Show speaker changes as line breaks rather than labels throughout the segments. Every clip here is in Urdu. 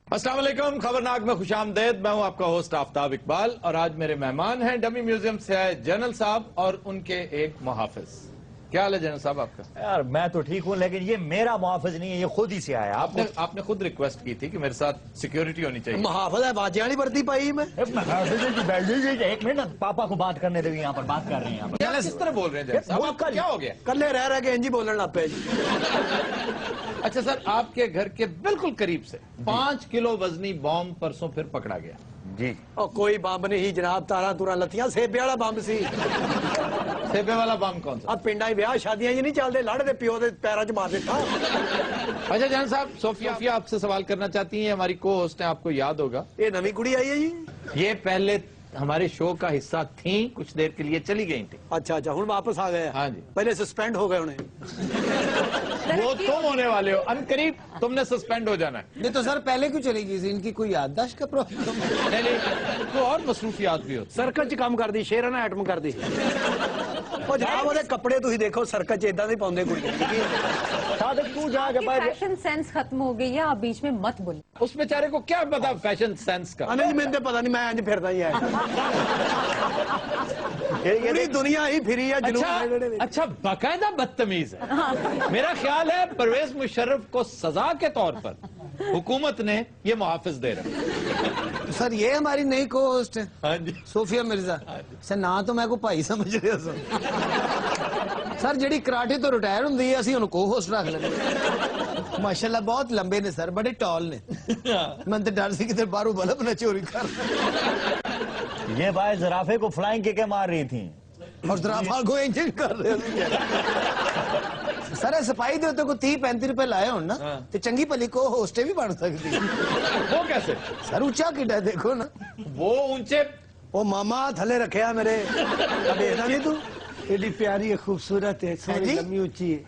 السلام علیکم، خبرناک میں خوش آمدید. میں ہوں آپ کا ہوسٹ آفتاب اقبال اور آج میرے مہمان ہیں ڈمی میوزیم سے آئے جنرل صاحب اور ان کے ایک محافظ. کیا حال ہے جنرل صاحب آپ کا؟
یار میں تو ٹھیک ہوں لیکن یہ میرا محافظ نہیں ہے، یہ خود ہی سے آیا.
آپ نے خود ریکویسٹ کی تھی کہ میرے ساتھ سیکیورٹی ہونی چاہیے.
محافظ ہے باجی والی وردی پائی میں.
ایک منٹ پاپا کو بات کرنے دے، یہاں پر بات کر رہے ہیں. یہاں پر
کس طرح بول رہے ہیں جنرل صاحب؟ آپ کو کیا ہو گیا؟
کلے رہ کے انجی بولن لگ پے.
اچھا سر، آپ کے گھر کے بالکل قریب سے 5 کلو وزنی بام پرسوں پھر پکڑا گیا.
جی
کوئی بمب نہیں جناب، تارا تورا لتیاں سیبے والا بمب سی.
سیبے والا بام کون سا؟
اب پنڈا بیاہ شادیاں جی نہیں چلتے، لاڑے دے پیو دے پیروں چ مار دیتا.
اچھا جنرل صاحب، صوفیہ آپ سے سوال کرنا چاہتی ہیں. ہماری کو ہوسٹ ہیں، آپ کو یاد ہوگا
یہ نویں کڑی آئی ہے جی.
یہ پہلے ہمارے شو کا حصہ تھیں، کچھ دیر کے لیے چلی گئی تھی.
اچھا ہوں واپس آ گئے.
ہاں جی.
پہلے سسپینڈ ہو گئے انہیں.
وہ تم ہونے والے ہو، ان قریب تم نے سسپینڈ ہو جانا ہے.
نہیں تو سر پہلے کیوں چلی گئی؟ ان کی کوئی یادداشت کا پرابلم؟
نہیں تو اور مصروفیات بھی ہوتی.
سرکت چ کام کر دی، شیرانہ ایٹم کر دی. وہ جناب وہ کپڑے تھی دیکھو، سرکت چ اداں دے پاؤندے کڑی.
صادق تو جا جب
فیشن سینس ختم ہو گئی ہے، آپ بیچ میں مت بولیں.
اس بیچارے کو کیا پتا فیشن سینس کا؟
نہیں میں پتا نہیں، میں انج پھردا ہی ہے. پوری دنیا ہی پھری ہے جنوب.
اچھا باقاعدہ بدتمیز ہے. میرا خیال ہے پرویز مشرف کو سزا کے طور پر حکومت نے یہ محافظ دے رہا.
سر یہ ہماری نئی کو ہوسٹ ہے
ہاں جی،
صوفیہ مرزا. سر نا تو میں کو بھائی سمجھ رہے ہو سر. جڑی کراٹے تو ریٹائر ہوں اسی ان کو ہوسٹ رکھ لیں. ماشاءاللہ بہت لمبے نے سر، بڑے ٹال نے. میں تو ڈر سی کدھر باہروں بلب نہ چوری کر.
یہ بھائی زرافے کو فلائنگ کے مار رہی تھی
اور زرافہ کو انجن کر رہے. سر سپاہی دے کو 30-35 روپے لائے ہوں نا تو چنگی پلی کو ہوسٹے بھی بن سکتی.
وہ کیسے؟
سر اونچا کڈا دیکھو نا.
وہ اونچے
وہ ماما تھلے رکھیا میرے. دیکھنا نہیں تو ایڈی پیاری خوبصورت ہے، ساری لمبی اونچی ہے.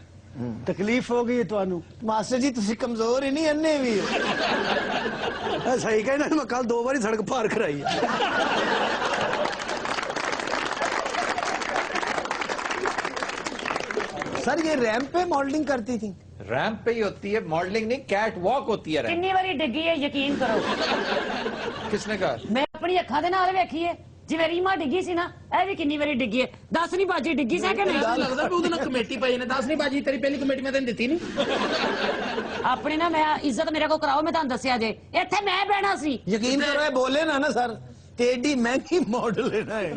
تکلیف ہو گئی ہے تانوں؟
ماسٹر جی تسی کمزور ہی نہیں، انے بھی ہو.
صحیح کہنا، میں کل 2 باری سڑک پار کرائی ہے.
سر یہ ریمپ پہ ماڈلنگ کرتی تھی؟
ریمپ پہ ہی ہوتی ہے ماڈلنگ، نہیں کیٹ واک ہوتی ہے.
کنی باری ڈگی ہے یقین کرو.
کس نے کہا؟
میں اپنی اکھاں دے نال ویکھی ہے. جی ریما ڈگی سی نا، اے بھی کنی باری ڈگی ہے. 10 نہیں باجی ڈگی سے کہ نہیں؟
لگتا بھی اودے نال کمیٹی پئی نے. 10 نہیں باجی تیری پہلی کمیٹی میں تینوں دتی نہیں.
اپنی نا میں عزت میرے کو کراؤ، میں تانوں دسیا جے ایتھے میں بہنا سی.
یقین کرو یہ بولے نا سر ایڈی مہنگی ماڈل لینا ہے.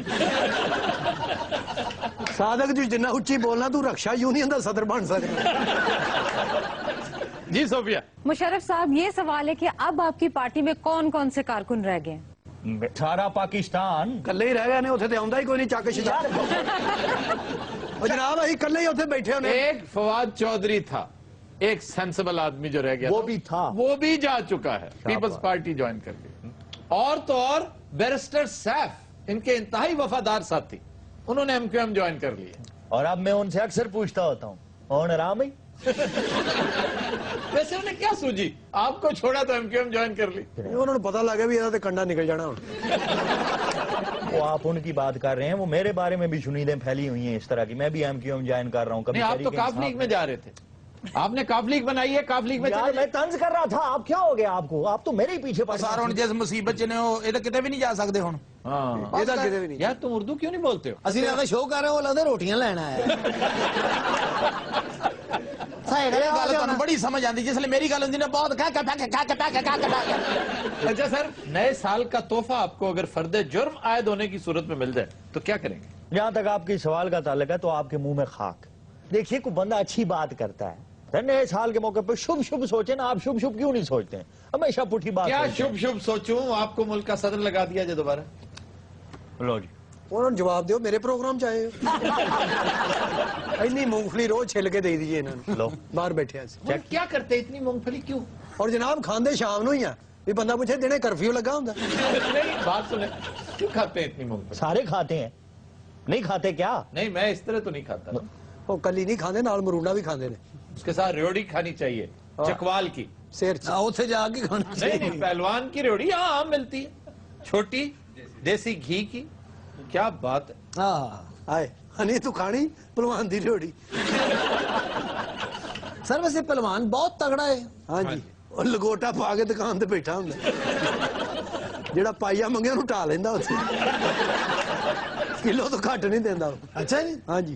صادق جی جنہ اچھی بولنا تو رکشا یونین دا صدر بن سکتا.
جی صوفیہ.
مشرف صاحب یہ سوال ہے کہ اب آپ کی پارٹی میں کون کون سے کارکن رہ گئے ہیں؟
سارا پاکستان
کلے ہی رہ گئے نے، اتنے تو آؤں ہی کوئی نہیں. چک شجا جناب اہی کلے ہی اتنے بیٹھے ہونے.
ایک فواد چودھری تھا، ایک سینسبل آدمی جو رہ گیا
وہ بھی تھا،
وہ بھی جا چکا ہے، پیپلز پارٹی جوائن کر لی. اور تو اور بیرسٹر سیف ان کے انتہائی وفادار ساتھی، انہوں نے MQM جوائن کر لی.
اور اب میں ان سے اکثر پوچھتا ہوتا ہوں کون رام.
ویسے انہیں کیا سوجی، آپ کو چھوڑا تو MQM جوائن کر لی.
انہوں نے پتا لگا بھی یہ کنڈا نکل جانا.
وہ آپ ان کی بات کر رہے ہیں، وہ میرے بارے میں بھی شنیدیں پھیلی ہوئی ہیں اس طرح کی. میں بھی MQM جوائن کر رہا ہوں.
نہیں آپ تو کاف لیگ میں جا رہے تھے، آپ نے کاف لیگ بنائی ہے، کاف لیگ میں
یار میں طنز کر رہا تھا. آپ کیا ہو گیا آپ کو؟ آپ تو میرے ہی پیچھے پڑ
سر ہوں جس مصیبت چ نے یہ تو کتے بھی نہیں جا سکتے ہوں.
ہاں یار تم اردو کیوں نہیں بولتے ہو؟
اسی لگا شو کر رہے ہیں، وہ لگتا روٹیاں لینا ہے. بڑی سمجھ آتی جس میری گل ہوتی نا بہت.
اچھا سر، نئے سال کا تحفہ آپ کو اگر فرد جرم عائد ہونے کی صورت میں مل جائے تو کیا کریں گے؟
جہاں تک آپ کی سوال کا تعلق ہے تو آپ کے منہ میں خاک. دیکھیے کوئی بندہ اچھی بات کرتا ہے، نئے سال کے موقع پہ شبھ شبھ سوچے نا. آپ شبھ شبھ کیوں نہیں سوچتے ہیں؟ ہمیشہ پٹھی بات.
کیا شبھ شبھ سوچوں؟ آپ کو ملک کا صدر لگا دیا جائے دوبارہ.
لو جی
انہوں نے جواب دیو میرے پروگرام چاہے. اتنی مونگ پھلی روز چھل کے دے دیجیے انہوں نے.
لو
باہر بیٹھے ہیں.
کیا کرتے اتنی مونگ پھلی کیوں؟
اور جناب کھاندے شام نو ہی ہیں. بھی بندہ پوچھے دینے کرفیو لگا ہوں.
نہیں بات سنیں، کیوں کھاتے ہیں اتنی مونگ پھلی؟
سارے کھاتے ہیں. نہیں کھاتے کیا؟
نہیں میں اس طرح تو نہیں کھاتا.
وہ کلی نہیں کھاندے، نال مرونڈا بھی کھاندے نے.
اس کے ساتھ ریوڑی کھانی چاہیے، چکوال کی.
سیر
اتنے جا کے کھانا
نہیں نہیں پہلوان کی ریوڑی ہاں عام ملتی ہے، چھوٹی دیسی گھی کی. کیا بات ہے.
آئے ہنی تو کھانی پلوان دی ریوڑی.
سر ویسے پہلوان بہت تگڑا ہے.
ہاں جی ਉਹ ਲਗੋਟਾ ਪਾ ਕੇ ਦੁਕਾਨ ਤੇ ਬੈਠਾ ਹੁੰਦਾ ਜਿਹੜਾ ਪਾਈਆ ਮੰਗੇ ਉਹਨੂੰ ਢਾ ਲੈਂਦਾ ਉੱਥੇ ਕਿਲੋ ਤੋਂ ਘੱਟ ਨਹੀਂ ਦਿੰਦਾ ਉਹ।
اچھا جی
ہاں جی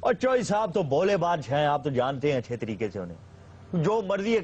اور چوئی صاحب تو بولے بادشاہ ہیں, آپ تو جانتے ہیں اچھے طریقے سے انہیں, جو مرضی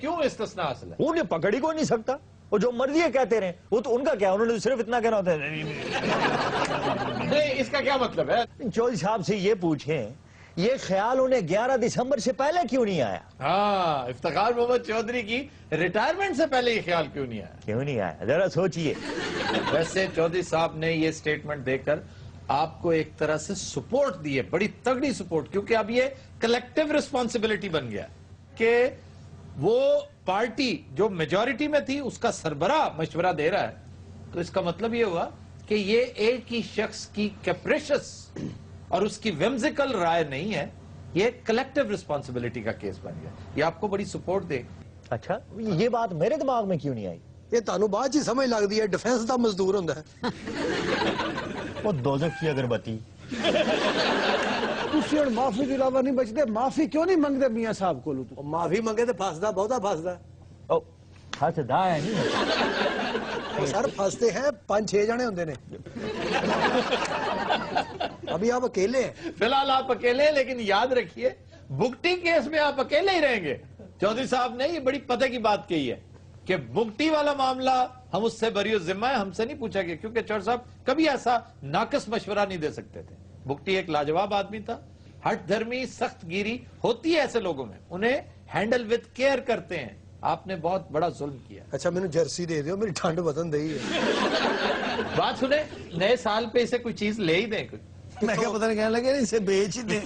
کیوں استثنا حاصل ہے؟
انہیں پکڑ ہی کوئی نہیں سکتا, وہ جو مرضی کہتے رہے, وہ تو ان کا کیا, انہوں نے صرف اتنا کہنا ہوتا ہے.
نہیں, اس کا کیا مطلب ہے؟
چوئی صاحب سے یہ پوچھیں یہ خیال انہیں 11 دسمبر سے پہلے کیوں نہیں آیا,
ہاں, افتخار محمد چودھری کی ریٹائرمنٹ سے پہلے یہ خیال کیوں نہیں آیا؟
کیوں نہیں آیا, ذرا سوچئے.
ویسے چودھری صاحب نے یہ سٹیٹمنٹ دے کر آپ کو ایک طرح سے سپورٹ دی ہے, بڑی تگڑی سپورٹ, کیونکہ اب یہ کلیکٹیو ریسپانسبلٹی بن گیا کہ وہ پارٹی جو میجورٹی میں تھی اس کا سربراہ مشورہ دے رہا ہے, تو اس کا مطلب یہ ہوا کہ یہ ایک ہی شخص کی کیپریشس اور اس کی ویمزیکل رائے نہیں ہے, یہ کلیکٹیو ریسپانسبلٹی کا کیس بن گیا. یہ آپ کو بڑی سپورٹ دے.
اچھا, یہ بات میرے دماغ میں کیوں نہیں آئی؟
یہ تانوں بعد چ سمجھ لگدی ہے ڈیفنس دا مزدور ہوندا ہے.
وہ دوزخ کی اگربتی.
تسی ہن معافی کے علاوہ نہیں بچدے, معافی کیوں نہیں منگدے میاں صاحب کولوں؟ تو معافی منگے تے پھسدا بہتا پھسدا.
او ہسدا ہے نہیں,
سر پھنستے ہیں 5-6 جنے ہوندے نے. ابھی آپ اکیلے ہیں.
فی الحال آپ اکیلے ہیں, لیکن یاد رکھیے بگٹی کیس میں آپ اکیلے ہی رہیں گے. چودھری صاحب نے یہ بڑی پتہ کی بات کہی ہے کہ بگٹی والا معاملہ ہم اس سے بری ذمہ ہے, ہم سے نہیں پوچھا گیا, کیونکہ چودھری صاحب کبھی ایسا ناقص مشورہ نہیں دے سکتے تھے. بگٹی ایک لاجواب آدمی تھا, ہٹ دھرمی, سخت گیری ہوتی ہے ایسے لوگوں میں, انہیں ہینڈل وتھ کیئر کرتے ہیں. آپ نے بہت بڑا ظلم کیا.
اچھا مینوں جرسی دے دیو, میری ٹھنڈ بدن دئی ہے.
بات سنیں, نئے سال پہ اسے کوئی چیز لے ہی دیں. کوئی
میں کیا پتہ نہیں کہنے لگے اسے بیچ ہی دیں.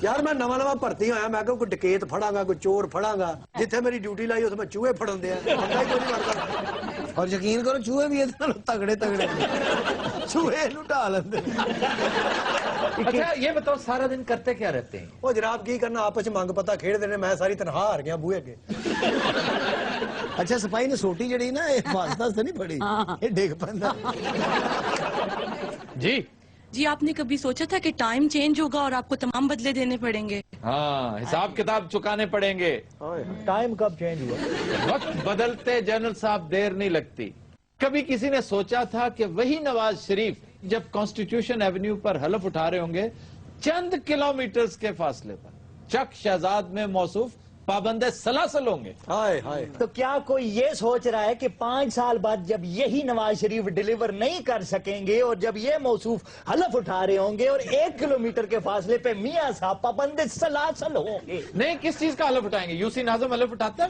یار میں نواں بھرتی ہویا, میں کہ کوئی ڈکیت پھڑاں گا, کوئی چور پھڑاں گا. جتھے میری ڈیوٹی لائی اتھے میں چوہے پھڑن دیا, بندہ ہی کوئی نہیں مردا.
اور یقین کرو چوہے بھی تگڑے تگڑے چوہے نو ڈھا لیندے.
اچھا یہ بتاؤ سارا دن کرتے کیا رہتے ہیں؟
وہ جناب کی کرنا, آپس چ منگ پتا کھیڈ دے, میں ساری تنخواہ ہار گیا بوئے اگے.
اچھا سپاہی نے سوٹی جڑی نا یہ واسطہ سے نہیں پڑی, یہ ڈگ پندا.
جی
جی آپ نے کبھی سوچا تھا کہ ٹائم چینج ہوگا اور آپ کو تمام بدلے دینے پڑیں گے؟
ہاں, حساب کتاب چکانے پڑیں گے.
ٹائم کب چینج ہوا؟
وقت بدلتے جنرل صاحب دیر نہیں لگتی. کبھی کسی نے سوچا تھا کہ وہی نواز شریف جب کانسٹیٹیوشن ایونیو پر حلف اٹھا رہے ہوں گے چند کلومیٹرز کے فاصلے پر چک شہزاد میں موصوف پابند سلاسل ہوں گے.
ہائے ہائے.
تو کیا کوئی یہ سوچ رہا ہے کہ 5 سال بعد جب یہی نواز شریف ڈیلیور نہیں کر سکیں گے اور جب یہ موصوف حلف اٹھا رہے ہوں گے اور 1 کلومیٹر کے فاصلے پہ میاں صاحب پابند سلاسل ہوں گے؟
نہیں, کس چیز کا حلف اٹھائیں گے؟ یوسی ناظم حلف اٹھاتا ہے؟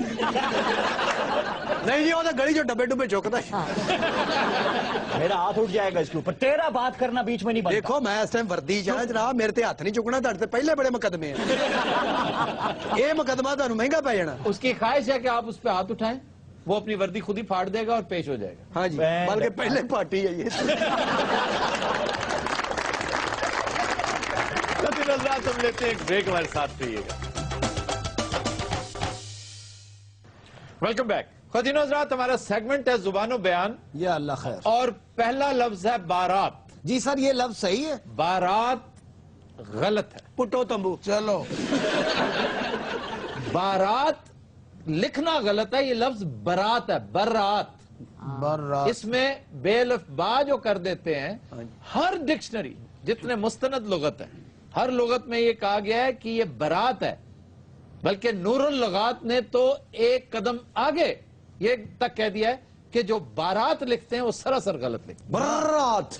نہیں جی, وہ تو گلی جو ڈبے ڈبے چکتا ہے.
میرا ہاتھ اٹھ جائے گا اس کے اوپر, تیرا بات کرنا بیچ میں نہیں بنتا.
دیکھو میں اس ٹائم وردی چاہ جناب, میرے تے ہاتھ نہیں چکنا, تہاڈے تے پہلے بڑے مقدمے ہیں. یہ مقدمہ تہانوں مہنگا پی جانا.
اس کی خواہش ہے کہ آپ اس پہ ہاتھ اٹھائیں, وہ اپنی وردی خود ہی پھاڑ دے گا اور پیش ہو جائے گا.
ہاں جی, بلکہ پہلے پارٹی ہے یہ.
حضرات ہم لیتے ہیں ایک بریک, ہمارے ساتھ رہیے گا. Welcome back. خواتین و حضرات, ہمارا سیگمنٹ ہے زبان و بیان,
یا اللہ خیر.
اور پہلا لفظ ہے بارات.
جی سر یہ لفظ صحیح ہے؟
بارات غلط ہے.
پٹو تمبو.
چلو
بارات لکھنا غلط ہے, یہ لفظ برات ہے, برات. اس میں بے الف با جو کر دیتے ہیں, ہر ڈکشنری جتنے مستند لغت ہے ہر لغت میں یہ کہا گیا ہے کہ یہ برات ہے, بلکہ نور اللغات نے تو ایک قدم آگے یہ تک کہہ دیا ہے کہ جو بارات لکھتے ہیں وہ سراسر غلط لکھتے ہیں.
برات.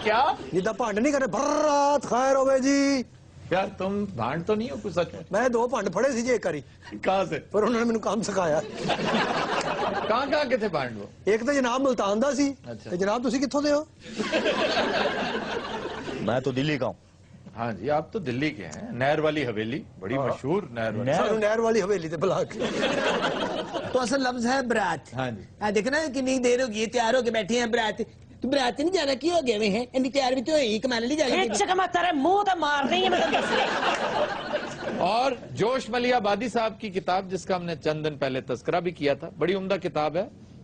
کیا
جدہ پانڈ نہیں کرے, برات خیر ہوئے جی.
یار تم بھانڈ تو نہیں ہو کچھ سچ میں؟
میں 2 پانڈ پڑے سی جی ایک کاری,
کہاں سے؟
پر انہوں نے مینوں کام سکھایا.
کہاں کے تھے بھانڈ وہ؟
ایک تو جناب ملتان دا سی.
اچھا.
جناب تسی کتھوں دے ہو؟
میں تو دلی کا ہوں.
ہاں جی, آپ تو دلی کے ہیں. نہر والی حویلی, بڑی مشہور نہر والی.
سانوں نہر والی حویلی تے بلا کے.
تو اصل لفظ ہے برات.
ہاں جی,
دیکھنا کتنی دیر ہو گئی تیار ہو کے بیٹھے ہیں برات. تو برات نہیں جانا کی ہو گئے ہوئے ہیں, انی تیار بھی تو ہوئی کمال نہیں جانا.
ایک شکمہ تیرے منہ تے مار نہیں ہے مطلب دس.
اور جوش ملی آبادی صاحب کی کتاب جس کا ہم نے چند دن پہلے تذکرہ بھی کیا تھا, بڑی عمدہ کتاب ہے,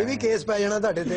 ਇਹ ਵੀ ਕੇਸ ਪੈ ਜਾਣਾ ਤੁਹਾਡੇ ਤੇ।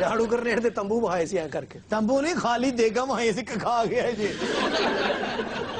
ਝਾੜੂ ਗਰਨੇਡ ਦੇ ਤੰਬੂ ਬਹਾਏ ਸੀ ਐ ਕਰਕੇ।
ਤੰਬੂ ਨਹੀਂ, ਖਾਲੀ ਦੇਗਮ ਆਏ ਸੀ ਕਿ ਖਾ ਗਿਆ ਜੀ।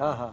ਹਾਂ ਹਾਂ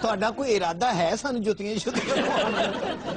ਤੁਹਾਡਾ ਕੋਈ ਇਰਾਦਾ ਹੈ ਸਾਨੂੰ ਜੁੱਤੀਆਂ ਸ਼ੁੱਤੀਆਂ?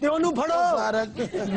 ਤੇ ਉਹਨੂੰ ਫੜੋ।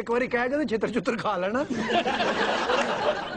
ਇੱਕ ਵਾਰੀ ਕਹਿ ਕੇ ਛਿੱਤਰ ਛੁੱਤਰ ਖਾ ਲੈਣਾ।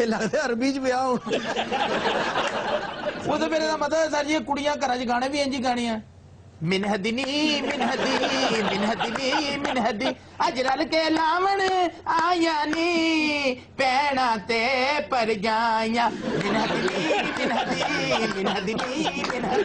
ਇਹ ਲੱਗਦਾ ਅਰਬੀ ਚ ਵਿਆਹ ਹੁਣ। ਉਹਦੇ ਮੇਰੇ ਦਾ ਮਤਲਬ ਸਰ ਜੀ ਕੁੜੀਆਂ ਘਰਾਂ 'ਚ ਗਾਣੇ ਵੀ ਇੰਜ ਹੀ ਗਾਣੇ ਆ। ਮਿਨਹਦੀਨੀ ਮਿਨਹਦੀ ਮਿਨਹਦੀਨੀ ਮਿਨਹਦੀ ਅੱਜ ਰਲ ਕੇ ਲਾਵਣ ਆਇਆ ਨੀ ਪੈਣਾ ਤੇ ਪਰ ਜਾਇਆ ਮਿਨਹਦੀਨੀ ਮਿਨਹਦੀ ਮਿਨਹਦੀਨੀ ਮਿਨਹਦੀ।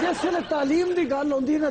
ਜਿਸ ਵੇਲੇ ਤਾਲੀਮ ਦੀ ਗੱਲ ਹੁੰਦੀ ਨਾ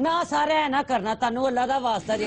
ਨਾ ਸਾਰੇ ਐ ਨਾ ਕਰਨਾ, ਤੁਹਾਨੂੰ ਅੱਲਾ ਦਾ ਵਾਸਤਾ ਜੇ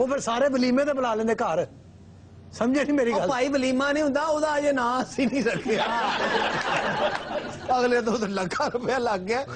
ਉਹ ਫਿਰ ਸਾਰੇ ਵਲੀਮੇ ਤੇ ਬੁਲਾ ਲੈਂਦੇ ਘਰ। ਸਮਝੇ ਨਹੀਂ ਮੇਰੀ
ਉਹ
ਗੱਲ?
ਭਾਈ ਵਲੀਮਾ ਨਹੀਂ ਹੁੰਦਾ, ਉਹਦਾ ਅਜੇ ਨਾਂ ਅਸੀਂ ਨਹੀਂ ਰੱਖਿਆ। ਅਗਲੇ ਤੋਂ ਲੱਖਾਂ ਰੁਪਇਆ ਲੱਗ ਗਿਆ।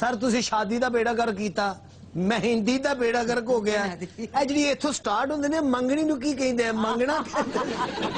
ਸਰ ਤੁਸੀਂ ਸ਼ਾਦੀ ਦਾ ਬੇੜਾ ਗਰਕ ਕੀਤਾ, ਮਹਿੰਦੀ ਦਾ ਬੇੜਾ ਗਰਕ ਹੋ ਗਿਆ। ਇਹ ਜਿਹੜੀ ਇੱਥੋਂ ਸਟਾਰਟ ਹੁੰਦੇ ਨੇ, ਮੰਗਣੀ ਨੂੰ ਕੀ ਕਹਿੰਦੇ ਆ? ਮੰਗਣਾ ਕਹਿੰਦੇ।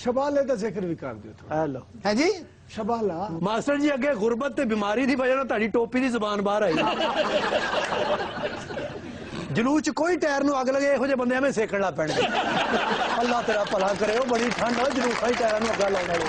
ਸ਼ਬਾਲੇ ਦਾ ਜ਼ਿਕਰ ਵੀ ਕਰ ਦਿਓ ਥੋੜਾ। ਹੈਲੋ
ਹੈ ਜੀ।
ਸ਼ਬਾਲਾ ਮਾਸਟਰ ਜੀ, ਅੱਗੇ ਗੁਰਬਤ ਤੇ ਬਿਮਾਰੀ ਦੀ ਵਜ੍ਹਾ ਨਾਲ ਤੁਹਾਡੀ ਟੋਪੀ ਦੀ ਜ਼ੁਬਾਨ ਬਾਹਰ ਆਈ। ਜਲੂਸ ਚ ਕੋਈ ਟਾਇਰ ਨੂੰ ਅੱਗ ਲਗੇ, ਇਹੋ ਜਿਹੇ ਬੰਦੇ ਐਵੇਂ ਸੇਕਣ ਲੱਗ ਪੈਣਗੇ। ਅੱਲਾਹ ਤੇਰਾ ਭਲਾ ਕਰੇ, ਉਹ ਬੜੀ ਠੰਡ ਹੋ ਜਲੂਸਾਂ ਹੀ ਟਾਇਰਾਂ ਨੂੰ ਅੱਗਾ ਲਾਉਣ ਵਾਲੇ।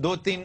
2-3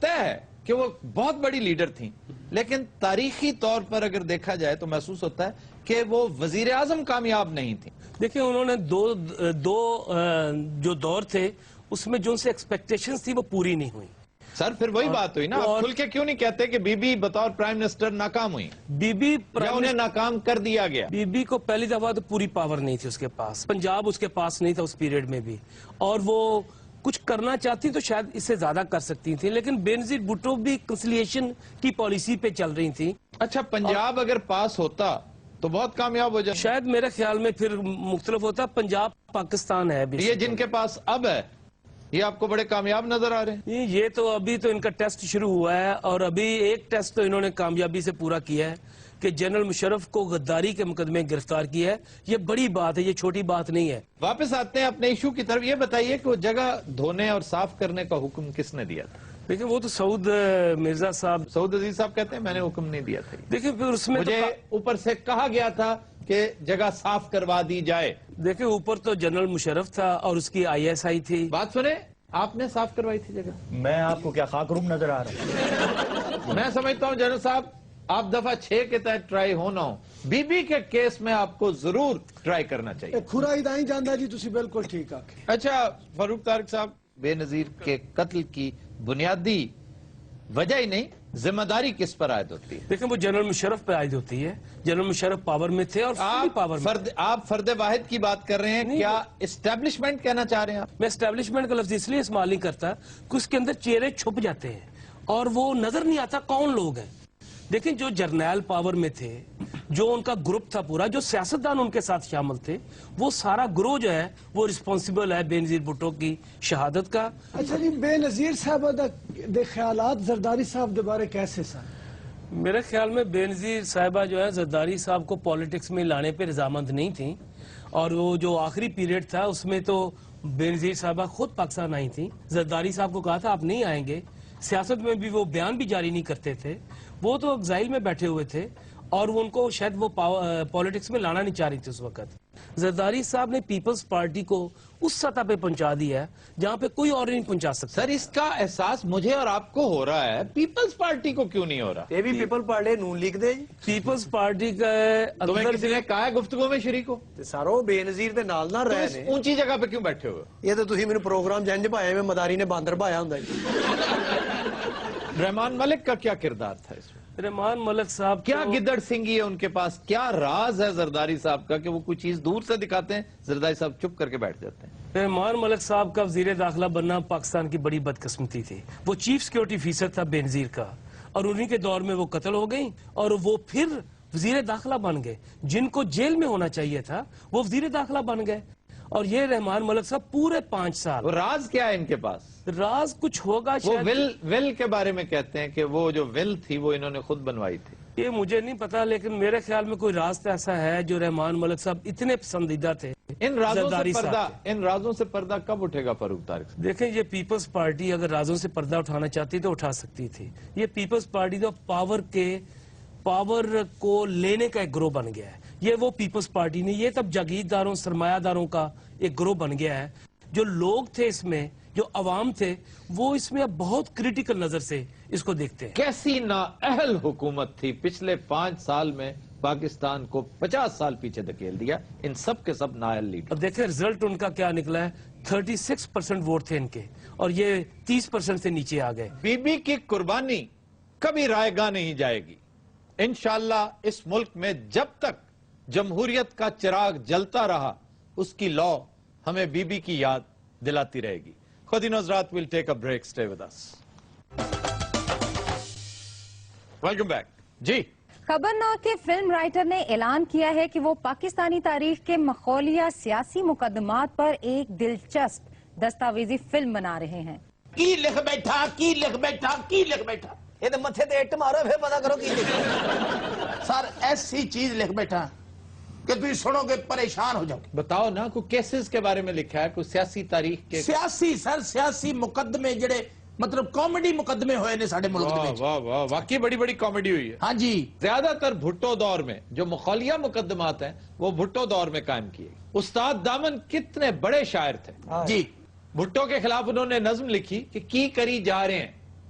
طے ہے کہ وہ بہت بڑی لیڈر تھیں، لیکن تاریخی طور پر اگر دیکھا جائے تو محسوس ہوتا ہے کہ وہ وزیر اعظم کامیاب نہیں تھیں.
دیکھیں انہوں نے دو جو دور تھے اس میں جو ان سے ایکسپیکٹیشنز تھی وہ پوری نہیں ہوئی.
سر پھر وہی بات ہوئی نا، آپ کھل کے کیوں نہیں کہتے کہ بی بی بطور پرائم منسٹر ناکام ہوئی؟
بی بی
یا انہیں ناکام کر دیا گیا؟
بی بی کو پہلی دفعہ تو پوری پاور نہیں تھی اس کے پاس، پنجاب اس کے پاس نہیں تھا اس پیریڈ میں بھی، اور وہ کچھ کرنا چاہتی تو شاید اس سے زیادہ کر سکتی تھیں، لیکن بینظیر بھٹو بھی کنسلیشن کی پالیسی پہ چل رہی تھی.
اچھا پنجاب اگر پاس ہوتا تو بہت کامیاب ہو جائے.
شاید میرے خیال میں پھر مختلف ہوتا. پنجاب پاکستان ہے
یہ جن کے پاس اب ہے یہ آپ کو بڑے کامیاب نظر آ رہے ہیں؟
یہ تو ابھی تو ان کا ٹیسٹ شروع ہوا ہے، اور ابھی ایک ٹیسٹ تو انہوں نے کامیابی سے پورا کیا ہے کہ جنرل مشرف کو غداری کے مقدمے گرفتار کیا ہے. یہ بڑی بات ہے، یہ چھوٹی بات نہیں ہے.
واپس آتے ہیں اپنے ایشو کی طرف. یہ بتائیے کہ وہ جگہ دھونے اور صاف کرنے کا حکم کس نے دیا تھا؟
دیکھیں وہ تو سعود مرزا صاحب،
سعود عزیز صاحب کہتے ہیں میں نے حکم نہیں دیا تھا.
دیکھیں پھر اس میں
مجھے اوپر سے کہا گیا تھا کہ جگہ صاف کروا دی جائے.
دیکھیں اوپر تو جنرل مشرف تھا اور اس کی آئی ایس آئی تھی.
بات سنیں، آپ نے صاف کروائی تھی جگہ؟
میں آپ کو کیا خاک روم نظر آ رہا ہوں؟
میں سمجھتا ہوں جنرل صاحب آپ دفعہ 6 کے تحت ٹرائی ہونا ہو، بی بی کے کیس میں آپ کو ضرور ٹرائی کرنا چاہیے.
خورا ہی جاندہ جی تسی بالکل ٹھیک آکے.
اچھا فاروق طارق صاحب، بے نظیر کے قتل کی بنیادی وجہ ہی نہیں، ذمہ داری کس پر عائد ہوتی ہے؟
دیکھیں وہ جنرل مشرف پہ عائد ہوتی ہے. جنرل مشرف پاور میں تھے اور پاور میں.
آپ فرد واحد کی بات کر رہے ہیں، کیا اسٹیبلشمنٹ کہنا چاہ رہے ہیں آپ؟
میں اسٹیبلشمنٹ کا لفظ اس لیے استعمال نہیں کرتا کہ اس کے اندر چہرے چھپ جاتے ہیں اور وہ نظر نہیں آتا کون لوگ ہیں. دیکھیں جو جرنیل پاور میں تھے، جو ان کا گروپ تھا پورا، جو سیاستدان ان کے ساتھ شامل تھے، وہ سارا گروہ جو ہے وہ رسپانسیبل ہے بینظیر بھٹو کی شہادت کا.
اچھا جی بے نظیر صاحب دے خیالات زرداری صاحب دے بارے کیسے سن؟
میرے خیال میں بینظیر صاحبہ جو ہے زرداری صاحب کو پالیٹکس میں لانے پہ رضامند نہیں تھیں، اور وہ جو آخری پیریڈ تھا اس میں تو بینظیر صاحبہ خود پاکستان آئی تھیں. زرداری صاحب کو کہا تھا آپ نہیں آئیں گے. سیاست میں بھی وہ بیان بھی جاری نہیں کرتے تھے. وہ تو ایگزائل میں بیٹھے ہوئے تھے اور ان کو شاید وہ پالیٹکس میں لانا نہیں چاہ رہی تھی اس وقت. زرداری صاحب نے پیپلز پارٹی کو اس سطح پہ پہنچا دیا ہے جہاں پہ کوئی اور نہیں پہنچا سکتا.
سر اس کا احساس مجھے اور آپ کو ہو رہا ہے، پیپلز پارٹی کو کیوں نہیں ہو رہا؟
یہ بھی پیپل پارٹی نون لیگ دے جی.
پیپلز پارٹی کا
تمہیں کسی نے کہا ہے گفتگو میں شریک ہو؟
سارو بے نظیر دے نال نہ رہے نے.
اونچی جگہ پہ کیوں بیٹھے ہوئے؟
یہ تو تسی میرے پروگرام جنج پایا میں مداری نے باندر پایا ہوں.
رحمان ملک کا کیا کردار تھا اس میں؟
رحمان ملک صاحب
کیا گدڑ سنگھی ہے ان کے پاس؟ کیا راز ہے زرداری صاحب کا کہ وہ کوئی چیز دور سے دکھاتے ہیں، زرداری صاحب چپ کر کے بیٹھ جاتے ہیں؟
رحمان ملک صاحب کا وزیر داخلہ بننا پاکستان کی بڑی بدقسمتی تھی. وہ چیف سیکیورٹی افیسر تھا بینظیر کا، اور انہی کے دور میں وہ قتل ہو گئی اور وہ پھر وزیر داخلہ بن گئے. جن کو جیل میں ہونا چاہیے تھا وہ وزیر داخلہ بن گئے. اور یہ رحمان ملک صاحب پورے 5 سال.
وہ راز کیا ہے ان کے پاس؟
راز کچھ ہوگا
وہ
شاید.
ول کے بارے میں کہتے ہیں کہ وہ جو ول تھی وہ انہوں نے خود بنوائی تھی.
یہ مجھے نہیں پتا، لیکن میرے خیال میں کوئی راز تو ایسا ہے جو رحمان ملک صاحب اتنے پسندیدہ تھے.
ان رازوں
زرداری
سے
صاحب
پردہ
کے.
ان رازوں سے پردہ کب اٹھے گا فاروق طارق صاحب؟
دیکھیں یہ پیپلز پارٹی اگر رازوں سے پردہ اٹھانا چاہتی تو اٹھا سکتی تھی. یہ پیپلز پارٹی تو پاور کو لینے کا ایک گروہ بن گیا ہے. یہ وہ پیپلز پارٹی نہیں، یہ تب جاگیرداروں سرمایہ داروں کا ایک گروہ بن گیا ہے. جو لوگ تھے اس میں، جو عوام تھے، وہ اس میں اب بہت کریٹیکل نظر سے اس کو دیکھتے ہیں.
کیسی نااہل حکومت تھی، پچھلے 5 سال میں پاکستان کو 50 سال پیچھے دھکیل دیا. ان سب کے سب نااہل لیڈر.
اب دیکھیں رزلٹ ان کا کیا نکلا ہے. 36% ووٹ تھے ان کے اور یہ 30% سے نیچے آ گئے.
بی بی کی قربانی کبھی رائے گاہ نہیں جائے گی. انشاءاللہ اس ملک میں جب تک جمہوریت کا چراغ جلتا رہا اس کی لو ہمیں بی بی کی یاد دلاتی رہے گی. خواتین و حضرات we'll take a break. Stay with us. Welcome back. جی
خبرناک کے فلم رائٹر نے اعلان کیا ہے کہ وہ پاکستانی تاریخ کے مخولیہ سیاسی مقدمات پر ایک دلچسپ دستاویزی فلم بنا رہے ہیں.
کی لکھ بیٹھا کی لکھ بیٹھا کی لکھ بیٹھا.
یہ تو متھے تے اٹ مارو پھر پتا کرو کی لکھا.
سر ایسی چیز لکھ بیٹھا کہ تم سنو گے پریشان ہو جاؤ گے.
بتاؤ نا کوئی کیسز کے بارے میں لکھا ہے، کوئی سیاسی تاریخ کے؟
سیاسی سر سیاسی مقدمے جڑے مطلب کامیڈی مقدمے ہوئے نے ساڈے ملک دے وچ.
واہ واہ واقعی بڑی بڑی کامیڈی ہوئی ہے.
ہاں جی
زیادہ تر بھٹو دور میں جو مخولیہ مقدمات ہیں وہ بھٹو دور میں قائم کیے. استاد دامن کتنے بڑے شاعر تھے.
جی
بھٹو کے خلاف انہوں نے نظم لکھی کہ کی کری جا رہے ہیں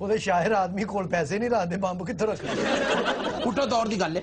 ਉਹਦੇ ਸ਼ਾਇਰ ਆਦਮੀ ਕੋਲ ਪੈਸੇ ਨਹੀਂ ਰੱਖਦੇ ਬੰਬ ਕਿੱਥੋਂ ਰੱਖਦੇ
ਪੁੱਟੋ ਦੌਰ ਦੀ ਗੱਲ ਹੈ।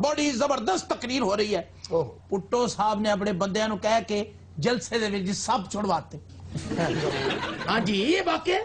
ਬੜੀ ਜ਼ਬਰਦਸਤ ਤਕਰੀਰ ਹੋ ਰਹੀ ਹੈ। ਪੁੱਟੋ ਸਾਹਿਬ ਨੇ ਆਪਣੇ ਬੰਦਿਆਂ ਨੂੰ ਕਹਿ ਕੇ ਜਲਸੇ ਦੇ ਵਿੱਚ ਸਭ ਛੁਡਵਾਤੇ। ਹਾਂਜੀ ਇਹ ਵਾਕਿਆ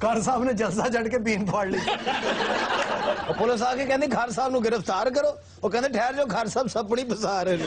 ਕਾਰ ਸਾਹਿਬ ਨੇ ਜਲਸਾ ਚੜ ਕੇ ਬੀਨ ਫਾੜ ਲਈ
ਉਹ ਪੁਲਿਸ ਆ ਕੇ ਕਹਿੰਦੀ ਖਾਰ ਸਾਹਿਬ ਨੂੰ ਗ੍ਰਿਫਤਾਰ ਕਰੋ। ਉਹ ਕਹਿੰਦੇ ਠਹਿਰ ਜਾਓ, ਖਾਰ ਸਾਹਿਬ ਸੱਪਣੀ ਫਸਾ ਰਹੇ ਨੇ।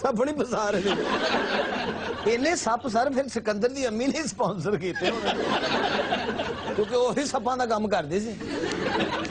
ਸੱਪਣੀ ਫਸਾ ਰਹੇ ਨੇ। ਇਹਨੇ ਸੱਪ ਸਰ ਫਿਰ ਸਿਕੰਦਰ ਦੀ ਅੰਮੀ ਨੇ ਸਪਾਂਸਰ ਕੀਤੇ ਹੋਣੇ, ਕਿਉਂਕਿ ਉਹੀ ਸੱਪਾਂ ਦਾ ਕੰਮ ਕਰਦੇ ਸੀ।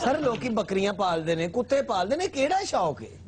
ਸਰ ਲੋਕੀ ਬੱਕਰੀਆਂ ਪਾਲਦੇ ਨੇ, ਕੁੱਤੇ ਪਾਲਦੇ ਨੇ, ਕਿਹੜਾ ਸ਼ੌਕ ਹੈ?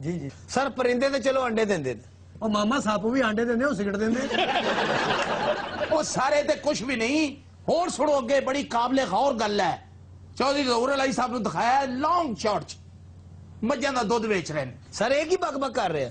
ਜੀ ਜੀ।
ਸਰ ਪਰਿੰਦੇ ਤੇ ਚਲੋ ਅੰਡੇ ਦਿੰਦੇ ਨੇ।
ਉਹ ਮਾਮਾ ਸੱਪ ਵੀ ਆਂਡੇ ਦਿੰਦੇ, ਉਹ ਸਿਗਰਟ ਦਿੰਦੇ।
ਉਹ ਸਾਰੇ ਤੇ ਕੁਝ ਵੀ ਨਹੀਂ। ਹੋਰ ਸੁਣੋ ਅੱਗੇ, ਬੜੀ ਕਾਬਲੇ ਗੌਰ ਗੱਲ ਹੈ। ਚੌਧਰੀ ਜ਼ਹੂਰ ਅਲੀ ਸਾਹਿਬ ਨੂੰ ਦਿਖਾਇਆ ਲੌਂਗ ਸ਼ਾਟ ਚ ਮੱਝਾਂ ਦਾ ਦੁੱਧ ਵੇਚ ਰਹੇ ਨੇ।
ਸਰ ਇਹ ਕੀ ਬਕਬਕ ਕਰ ਰਿਹਾ?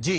ਜੀ।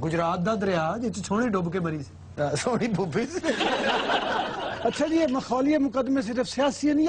ਗੁਜਰਾਤ ਦਾ ਦਰਿਆ ਜਿੱਥੇ ਸੋਹਣੀ ਡੁੱਬ ਕੇ ਮਰੀ ਸੀ।
ਸੋਹਣੀ ਬੁੱਬੀ ਸੀ।
ਅੱਛਾ ਜੀ, ਇਹ ਮਖੌਲੀਏ ਮੁਕਦਮੇ ਸਿਰਫ ਸਿਆਸੀ ਨਹੀਂ,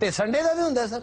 ਤੇ ਸੰਡੇ ਦਾ ਵੀ ਹੁੰਦਾ ਸਰ?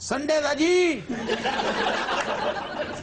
ਸੰਡੇ ਦਾ ਜੀ।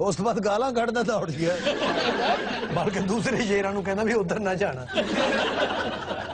ਉਸ ਤੋਂ ਬਾਅਦ ਗਾਲਾਂ ਕੱਢਦਾ ਦੌੜ ਗਿਆ।
ਬਲਕਿ ਦੂਸਰੇ ਸ਼ੇਰਾਂ ਨੂੰ ਕਹਿੰਦਾ ਵੀ ਉਧਰ ਨਾ ਜਾਣਾ।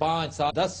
5, 7, 10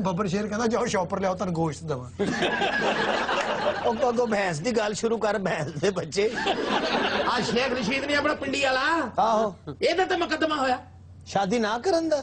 ਬੱਬਰ ਸ਼ੇਰ ਕਹਿੰਦਾ ਜਾਓ ਸ਼ੌਪਰ ਲਿਆਓ ਤੁਹਾਨੂੰ ਗੋਸ਼ਤ ਦਵਾਂ।
ਉਹ ਕਦੋਂ ਭੈਂਸ ਦੀ ਗੱਲ ਸ਼ੁਰੂ ਕਰ, ਭੈਂਸ ਦੇ ਬੱਚੇ।
ਆ ਸ਼ੇਖ ਰਸ਼ੀਦ ਨੇ ਆਪਣਾ ਪਿੰਡੀ ਵਾਲਾ
ਆਹੋ
ਇਹਦਾ ਤੇ ਮੁਕੱਦਮਾ ਹੋਇਆ।
ਸ਼ਾਦੀ ਨਾ ਕਰਨ ਦਾ।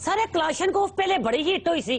ਸਾਰੇ ਕਲਾਸ਼ਨਕੋਫ ਪਹਿਲੇ ਬੜੀ ਹਿੱਟ ਹੋਈ ਸੀ,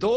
2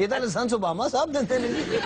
ਇਹਦਾ ਲਾਇਸੈਂਸ ਓਬਾਮਾ ਸਾਹਿਬ ਦਿੰਦੇ ਨੇ ਜੀ।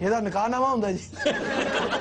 ਇਹਦਾ ਨਿਕਾਹਨਾਮਾ ਹੁੰਦਾ ਜੀ।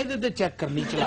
ਇਹਦੇ ਤੇ ਚੈੱਕ ਕਰਨੀ ਚਲਾ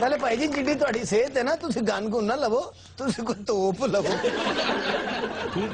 ਨਾਲੇ ਭਾਈ ਜੀ ਜਿੱਡੀ ਤੁਹਾਡੀ ਸਿਹਤ ਹੈ ਨਾ ਤੁਸੀਂ ਗਨ ਗੁੰਨ ਨਾ ਲਵੋ ਤੁਸੀਂ ਕੋਈ ਤੋਪ ਲਵੋ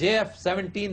JF-17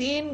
3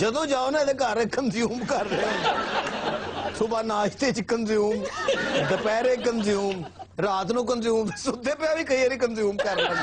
ਜਦੋਂ ਜਾਓ ਨਾ ਇਹਦੇ ਘਰ ਕੰਜ਼ਿਊਮ ਕਰ ਰਹੇ ਹੋ ਸਵੇਰ ਨਾਸ਼ਤੇ ਚ ਕੰਜ਼ਿਊਮ ਦੁਪਹਿਰੇ ਕੰਜ਼ਿਊਮ ਰਾਤ ਨੂੰ ਕੰਜ਼ਿਊਮ ਸੁੱਤੇ ਪਿਆ ਵੀ ਕਈ ਵਾਰੀ ਕੰਜ਼ਿਊਮ ਕਰ ਲੈਂਦੇ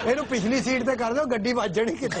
ਇਹਨੂੰ ਪਿਛਲੀ ਸੀਟ ਤੇ ਕਰ ਦਿਓ ਗੱਡੀ ਵੱਜ ਜਾਣੀ ਕਿਤੇ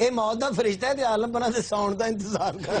ਇਹ ਮੌਤ ਦਾ ਫਰਿਸ਼ਤਾ ਹੈ ਤੇ ਆਲਮਪਨਾ ਦੇ ਸੌਣ ਦਾ ਇੰਤਜ਼ਾਰ ਕਰ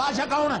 ਬਾਦਸ਼ਾਹ ਕੌਣ ਹੈ?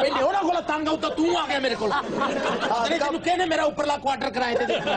ਪਹਿਲੇ ਉਹਨਾਂ ਕੋਲ ਤੰਗ ਆਉ ਤਾਂ ਤੂੰ ਆ ਗਿਆ ਮੇਰੇ ਕੋਲ। ਅਰੇ ਤੈਨੂੰ ਕਿਹਨੇ ਮੇਰਾ ਉੱਪਰਲਾ ਕੁਆਟਰ ਕਿਰਾਏ ਤੇ ਦਿੱਤਾ?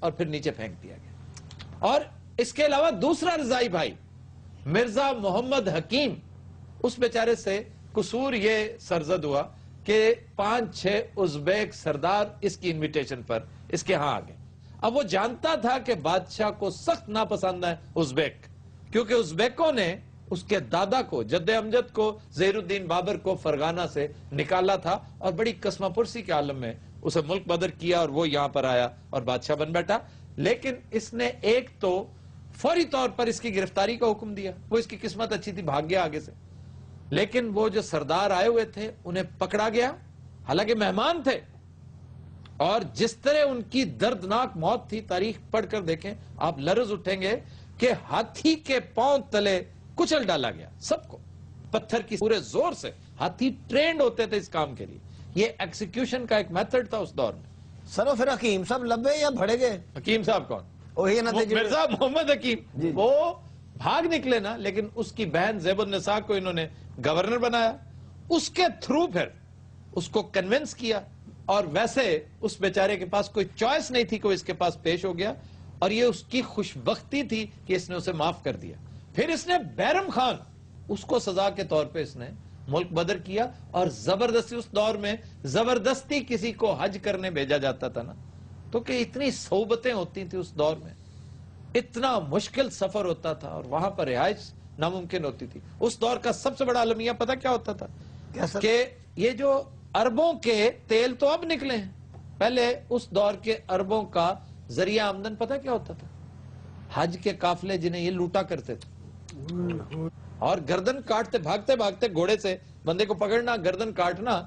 اور پھر نیچے پھینک دیا گیا. اور اس کے علاوہ دوسرا رضائی بھائی مرزا محمد حکیم, اس بیچارے سے قصور یہ سرزد ہوا کہ 5-6 ازبیک سردار اس کی انویٹیشن پر اس کے ہاں آ گئے. اب وہ جانتا تھا کہ بادشاہ کو سخت ناپسند ہے ازبیک, کیونکہ ازبیکوں نے اس کے دادا کو, جد امجد کو, زہیر الدین بابر کو فرغانہ سے نکالا تھا اور بڑی قسمہ پرسی کے عالم میں اسے ملک بدر کیا اور وہ یہاں پر آیا اور بادشاہ بن بیٹھا. لیکن اس نے ایک تو فوری طور پر اس کی گرفتاری کا حکم دیا, وہ اس کی قسمت اچھی تھی, بھاگ گیا آگے سے. لیکن وہ جو سردار آئے ہوئے تھے انہیں پکڑا گیا, حالانکہ مہمان تھے, اور جس طرح ان کی دردناک موت تھی تاریخ پڑھ کر دیکھیں آپ لرز اٹھیں گے کہ ہاتھی کے پاؤں تلے کچل ڈالا گیا سب کو, پتھر کی پورے زور سے. ہاتھی ٹرینڈ ہوتے تھے اس کام کے لیے, یہ ایکسیکیوشن کا ایک میتھڈ تھا اس دور میں.
سر پھر حکیم صاحب لبے یا بھڑے گئے؟
حکیم صاحب کون؟
وہی نا
مرزا محمد حکیم. وہ بھاگ نکلے نا, لیکن اس کی بہن زیب النساء کو انہوں نے گورنر بنایا, اس کے تھرو پھر اس کو کنونس کیا, اور ویسے اس بیچارے کے پاس کوئی چوائس نہیں تھی کہ وہ اس کے پاس پیش ہو گیا, اور یہ اس کی خوش بختی تھی کہ اس نے اسے معاف کر دیا. پھر اس نے بیرم خان, اس کو سزا کے طور پہ اس نے ملک بدر کیا, اور زبردستی, اس دور میں زبردستی کسی کو حج کرنے بھیجا جاتا تھا نا, تو کہ اتنی صحبتیں ہوتی تھی اس دور میں, اتنا مشکل سفر ہوتا تھا, اور وہاں پر رہائش ناممکن ہوتی تھی. اس دور کا سب سے بڑا المیہ پتہ کیا ہوتا تھا؟ کہ یہ جو اربوں کے تیل تو اب نکلے ہیں, پہلے اس دور کے اربوں کا ذریعہ آمدن پتہ کیا ہوتا تھا؟ حج کے قافلے جنہیں یہ لوٹا کرتے تھے, اور گردن کاٹتے, بھاگتے بھاگتے گھوڑے سے بندے کو پکڑنا, گردن کاٹنا,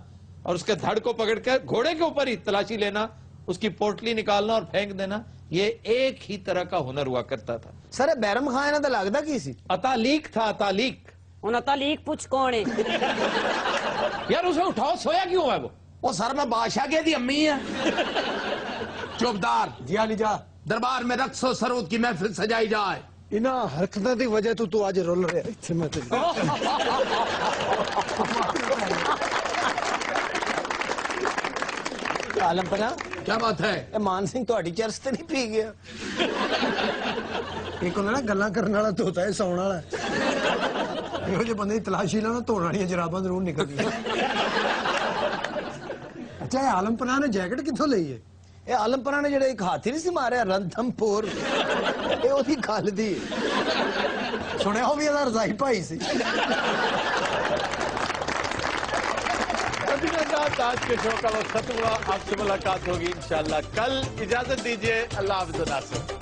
اور اس کے دھڑ کو پکڑ کے گھوڑے کے اوپر ہی تلاشی لینا, اس کی پوٹلی نکالنا اور پھینک دینا, یہ ایک ہی طرح کا ہنر ہوا کرتا تھا.
سر بیرم خان ہے تو لگتا کی سی؟
اتالیق تھا, اتالیق.
ان اتالیق پوچھ کون ہے؟
یار اسے اٹھاؤ, سویا کیوں ہے
وہ سر میں بادشاہ کے دی امی ہے. چوبدار
جی علی جا
دربار میں رقص و سرود کی محفل سجائی جائے.
انہاں حرکتاں دی وجہ تو آج رول رہا ہے اتھے میں تے.
عالم پناہ
کیا بات ہے؟
مان سنگھ تو اڈی چرس تے نہیں پی گیا؟
ایک ہونا نا گلاں کرنے والا توتا ہے, سونا والا ہے. یہ جو بندے دی تلاشی لانا دھونے والیاں جراباں ضرور نکلدیاں. اچھا یہ عالم پناہ نے جیکٹ کتھوں لئی ہے؟
اے عالم پناہ نے جڑے ایک ہاتھی نہیں سی ماریا رنتھم پور, اے او دی گل دی
سنیا ہو بھی ادھا رضائی بھائی سی.
آج کے شو کا وقت ختم ہوا, آپ سے ملاقات ہوگی انشاءاللہ کل. اجازت دیجیے, اللہ حافظ.